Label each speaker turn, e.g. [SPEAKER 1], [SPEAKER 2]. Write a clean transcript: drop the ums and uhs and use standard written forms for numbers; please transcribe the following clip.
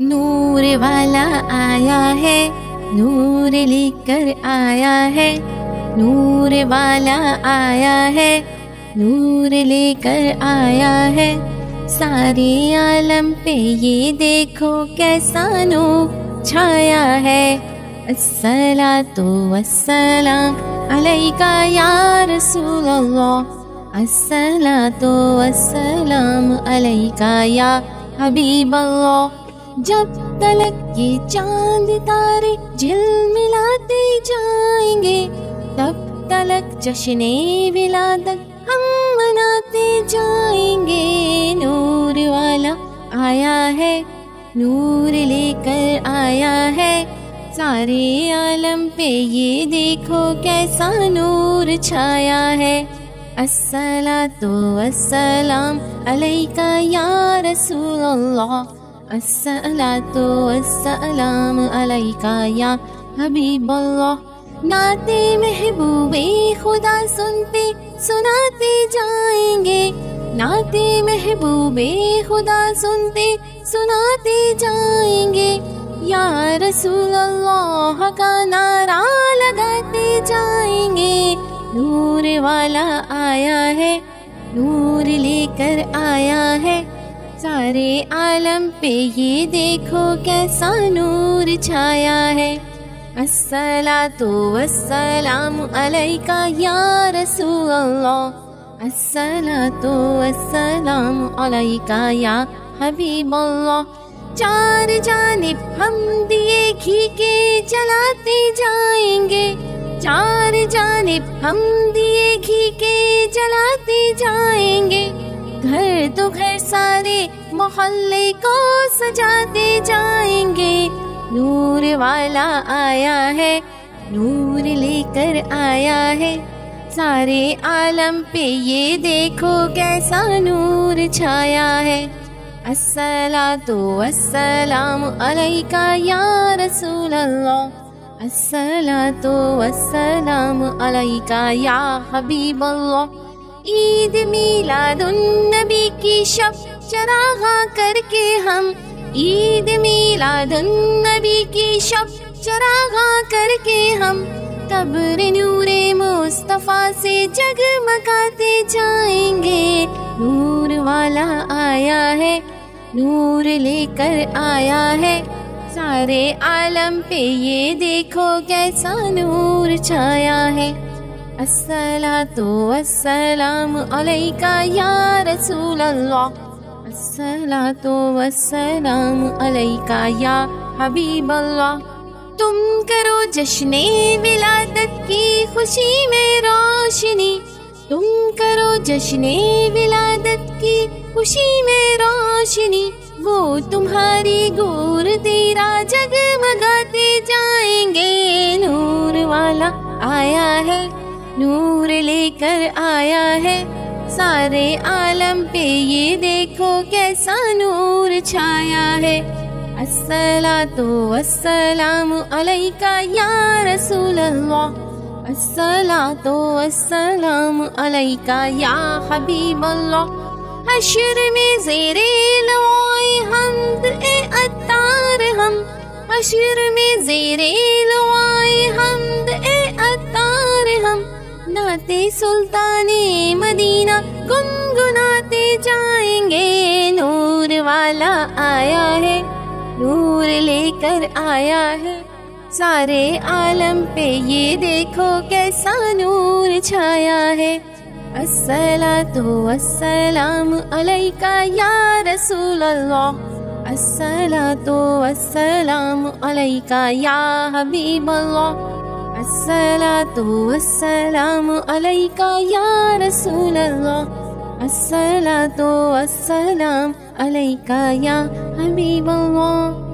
[SPEAKER 1] نور والا آیا ہے، نور لے کر آیا ہے، نور والا آیا ہے، نور لے کر آیا ہے، سارے عالم پہ یہ دیکھو کیسا نور چھایا ہے۔ الصلاۃ والسلام علیکہ یا رسول اللہ، الصلاۃ والسلام علیکہ یا حبیب اللہ۔ جب تلک یہ چاند تارے جھلملاتے جائیں گے، تب تلک جشن ولادت ہم مناتے جائیں گے۔ نور والا آیا ہے، نور لے کر آیا ہے، سارے عالم پہ یہ دیکھو کیسا نور چھایا ہے۔ الصلاۃ والسلام علیکہ یا رسول اللہ، الصلاۃ والسلام علیکہ یا حبیب اللہ۔ نعت محبوب خدا سنتے سناتے جائیں گے، نعت محبوب خدا سنتے سناتے جائیں گے، یا رسول اللہ کا نعرہ لگاتے جائیں گے۔ نور والا آیا ہے، نور لے کر آیا ہے، سارے عالم پہ یہ دیکھو کیسا نور چھایا ہے۔ الصلاۃ والسلام علیکہ یا رسول اللہ، الصلاۃ والسلام علیکہ یا حبیب اللہ۔ چار جانب ہم دیے گھی کے جلاتے جائیں گے، چار جانب ہم دیے گھی کے جلاتے جائیں گے، گھر تو گھر سارے محلے کو سجاتے جائیں گے۔ نور والا آیا ہے، نور لے کر آیا ہے، سارے عالم پہ یہ دیکھو کیسا نور چھایا ہے۔ الصلاۃ والسلام علیکہ یا رسول اللہ، الصلاۃ والسلام علیکہ یا حبیب اللہ۔ عید میلاد النبی کی شب چراغاں کر کے ہم، عید میلاد النبی کی شب چراغاں کر کے ہم، قبر نور مصطفیٰ سے جگمگاتے جائیں گے۔ نور والا آیا ہے، نور لے کر آیا ہے، سارے عالم پہ یہ دیکھو کیسا نور چھایا ہے۔ الصلاۃ والسلام علیکہ یا رسول اللہ، الصلاۃ والسلام علیکہ یا حبیب اللہ۔ تم کرو جشن ولادت کی خوشی میں روشنی، تم کرو جشن ولادت کی خوشی میں روشنی، وہ تمہاری گور تیرا جگمگاتے جائیں گے۔ نور والا آیا ہے، نور لے کر آیا ہے، سارے عالم پہ یہ دیکھو کیسا نور چھایا ہے۔ الصلاۃ والسلام علیکہ یا رسول اللہ، الصلاۃ والسلام علیکہ یا حبیب اللہ۔ حشر میں زیر لوائے حمد اے عطار ہم، حشر میں زیر لوائے حمد اے عطار ہم، نعت سلطان مدینہ گنگناتے جائیں گے۔ نور والا آیا ہے، نور لے کر آیا ہے، سارے عالم پہ یہ دیکھو کیسا نور چھایا ہے۔ الصلاۃ والسلام علیکہ یا رسول اللہ، الصلاۃ والسلام علیکہ یا حبیب اللہ، الصلاۃ والسلام علیکہ یا رسول اللہ، الصلاۃ والسلام علیکہ یا حبیب اللہ۔